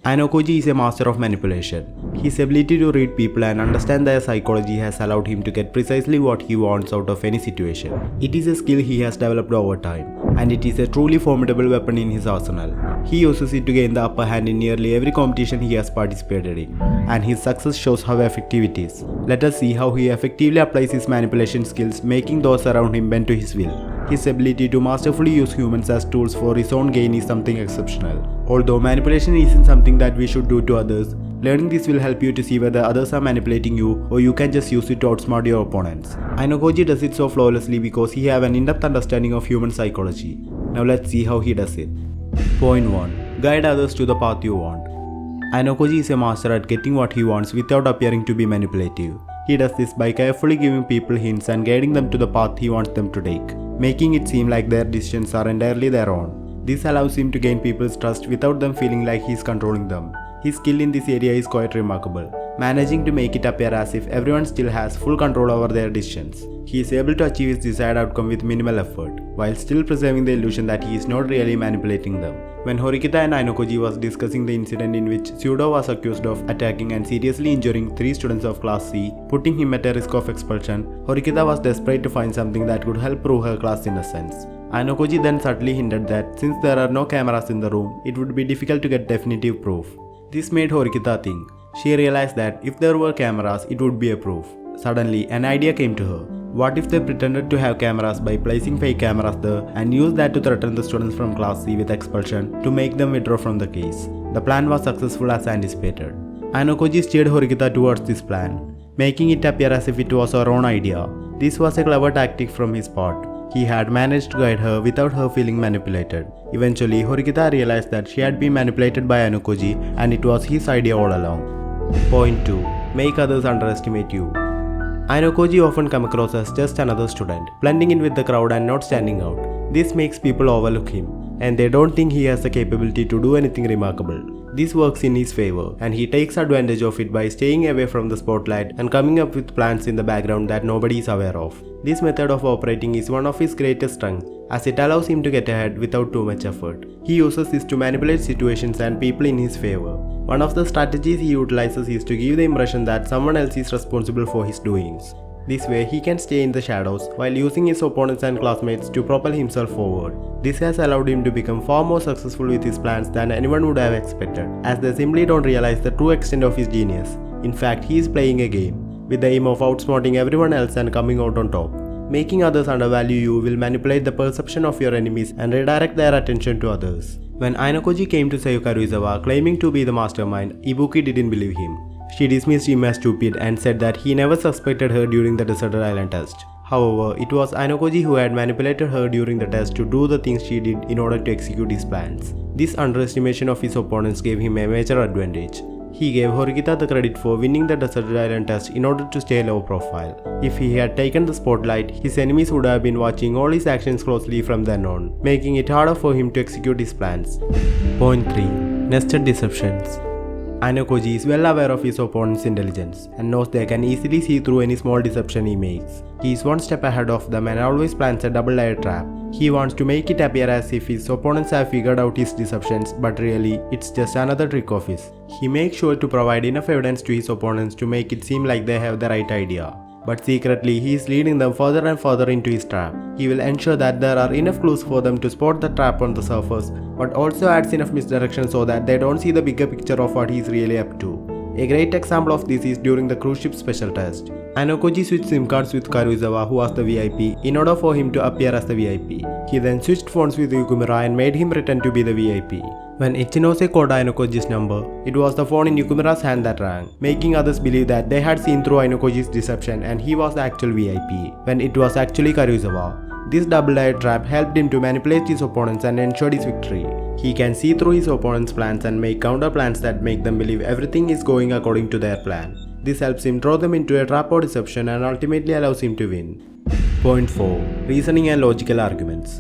Ayanokoji is a master of manipulation. His ability to read people and understand their psychology has allowed him to get precisely what he wants out of any situation. It is a skill he has developed over time, and it is a truly formidable weapon in his arsenal. He uses it to gain the upper hand in nearly every competition he has participated in, and his success shows how effective it is. Let us see how he effectively applies his manipulation skills, making those around him bend to his will. His ability to masterfully use humans as tools for his own gain is something exceptional. Although manipulation isn't something that we should do to others, learning this will help you to see whether others are manipulating you or you can just use it to outsmart your opponents. Ayanokoji does it so flawlessly because he has an in-depth understanding of human psychology. Now let's see how he does it. Point 1. Guide others to the path you want. Ayanokoji is a master at getting what he wants without appearing to be manipulative. He does this by carefully giving people hints and guiding them to the path he wants them to take, making it seem like their decisions are entirely their own. This allows him to gain people's trust without them feeling like he's controlling them. His skill in this area is quite remarkable, managing to make it appear as if everyone still has full control over their decisions. He is able to achieve his desired outcome with minimal effort, while still preserving the illusion that he is not really manipulating them. When Horikita and Ayanokoji was discussing the incident in which Pseudo was accused of attacking and seriously injuring 3 students of Class C, putting him at a risk of expulsion, Horikita was desperate to find something that could help prove her class innocence. Ayanokoji then subtly hinted that since there are no cameras in the room, it would be difficult to get definitive proof. This made Horikita think. She realized that if there were cameras, it would be a proof. Suddenly, an idea came to her. What if they pretended to have cameras by placing fake cameras there and used that to threaten the students from Class C with expulsion to make them withdraw from the case? The plan was successful as anticipated. Ayanokoji steered Horikita towards this plan, making it appear as if it was her own idea. This was a clever tactic from his part. He had managed to guide her without her feeling manipulated. Eventually, Horikita realized that she had been manipulated by Ayanokoji and it was his idea all along. Point 2. Make others underestimate you. Ayanokoji often comes across as just another student, blending in with the crowd and not standing out. This makes people overlook him, and they don't think he has the capability to do anything remarkable. This works in his favor, and he takes advantage of it by staying away from the spotlight and coming up with plans in the background that nobody is aware of. This method of operating is one of his greatest strengths, as it allows him to get ahead without too much effort. He uses this to manipulate situations and people in his favor. One of the strategies he utilizes is to give the impression that someone else is responsible for his doings. This way, he can stay in the shadows while using his opponents and classmates to propel himself forward. This has allowed him to become far more successful with his plans than anyone would have expected, as they simply don't realize the true extent of his genius. In fact, he is playing a game, with the aim of outsmarting everyone else and coming out on top. Making others undervalue you will manipulate the perception of your enemies and redirect their attention to others. When Ayanokoji came to save Karuizawa claiming to be the mastermind, Ibuki didn't believe him. She dismissed him as stupid and said that he never suspected her during the deserted island test. However, it was Ayanokoji who had manipulated her during the test to do the things she did in order to execute his plans. This underestimation of his opponents gave him a major advantage. He gave Horikita the credit for winning the deserted island test in order to stay low profile. If he had taken the spotlight, his enemies would have been watching all his actions closely from then on, making it harder for him to execute his plans. Point 3. Nested deceptions. Ayanokoji is well aware of his opponent's intelligence and knows they can easily see through any small deception he makes. He is one step ahead of them and always plans a double-layered trap. He wants to make it appear as if his opponents have figured out his deceptions, but really, it's just another trick of his. He makes sure to provide enough evidence to his opponents to make it seem like they have the right idea. But secretly, he is leading them further and further into his trap. He will ensure that there are enough clues for them to spot the trap on the surface, but also adds enough misdirection so that they don't see the bigger picture of what he is really up to. A great example of this is during the cruise ship special test. Ayanokoji switched SIM cards with Karuizawa, who was the VIP, in order for him to appear as the VIP. He then switched phones with Yukumura and made him pretend to be the VIP. When Ichinose called Ayanokoji's number, it was the phone in Yukumura's hand that rang, making others believe that they had seen through Ayanokoji's deception and he was the actual VIP, when it was actually Karuizawa. This double-layered trap helped him to manipulate his opponents and ensured his victory. He can see through his opponents' plans and make counter plans that make them believe everything is going according to their plan. This helps him draw them into a trap or deception and ultimately allows him to win. Point 4. Reasoning and logical arguments.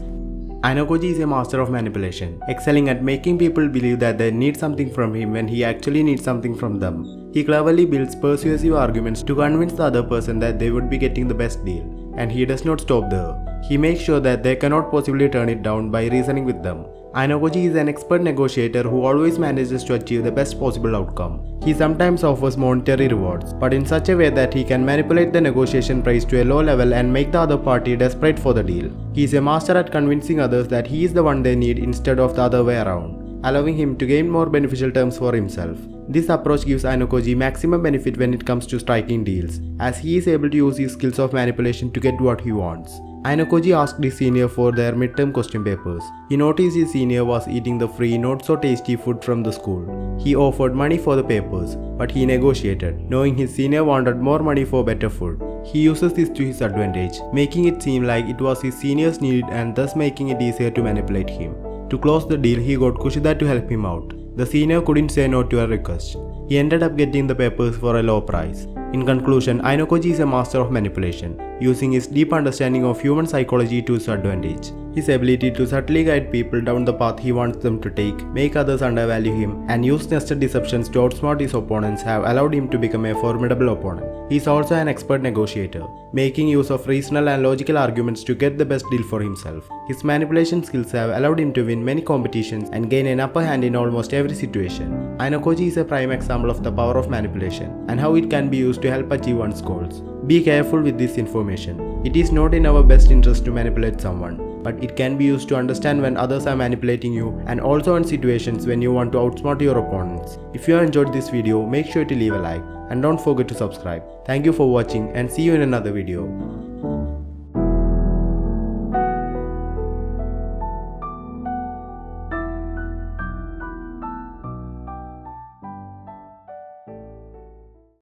Ayanokoji is a master of manipulation, excelling at making people believe that they need something from him when he actually needs something from them. He cleverly builds persuasive arguments to convince the other person that they would be getting the best deal. And he does not stop there. He makes sure that they cannot possibly turn it down by reasoning with them. Ayanokoji is an expert negotiator who always manages to achieve the best possible outcome. He sometimes offers monetary rewards, but in such a way that he can manipulate the negotiation price to a low level and make the other party desperate for the deal. He is a master at convincing others that he is the one they need instead of the other way around, allowing him to gain more beneficial terms for himself. This approach gives Ayanokoji maximum benefit when it comes to striking deals, as he is able to use his skills of manipulation to get what he wants. Ayanokoji asked his senior for their midterm question papers. He noticed his senior was eating the free, not so tasty food from the school. He offered money for the papers, but he negotiated, knowing his senior wanted more money for better food. He uses this to his advantage, making it seem like it was his senior's need and thus making it easier to manipulate him. To close the deal, he got Kushida to help him out. The senior couldn't say no to her request. He ended up getting the papers for a low price. In conclusion, Ayanokoji is a master of manipulation, using his deep understanding of human psychology to his advantage. His ability to subtly guide people down the path he wants them to take, make others undervalue him, and use nested deceptions to outsmart his opponents have allowed him to become a formidable opponent. He is also an expert negotiator, making use of reasonable and logical arguments to get the best deal for himself. His manipulation skills have allowed him to win many competitions and gain an upper hand in almost every situation. Ayanokoji is a prime example of the power of manipulation and how it can be used to help achieve one's goals. Be careful with this information. It is not in our best interest to manipulate someone, but it can be used to understand when others are manipulating you and also in situations when you want to outsmart your opponents. If you have enjoyed this video, make sure to leave a like and don't forget to subscribe. Thank you for watching and see you in another video.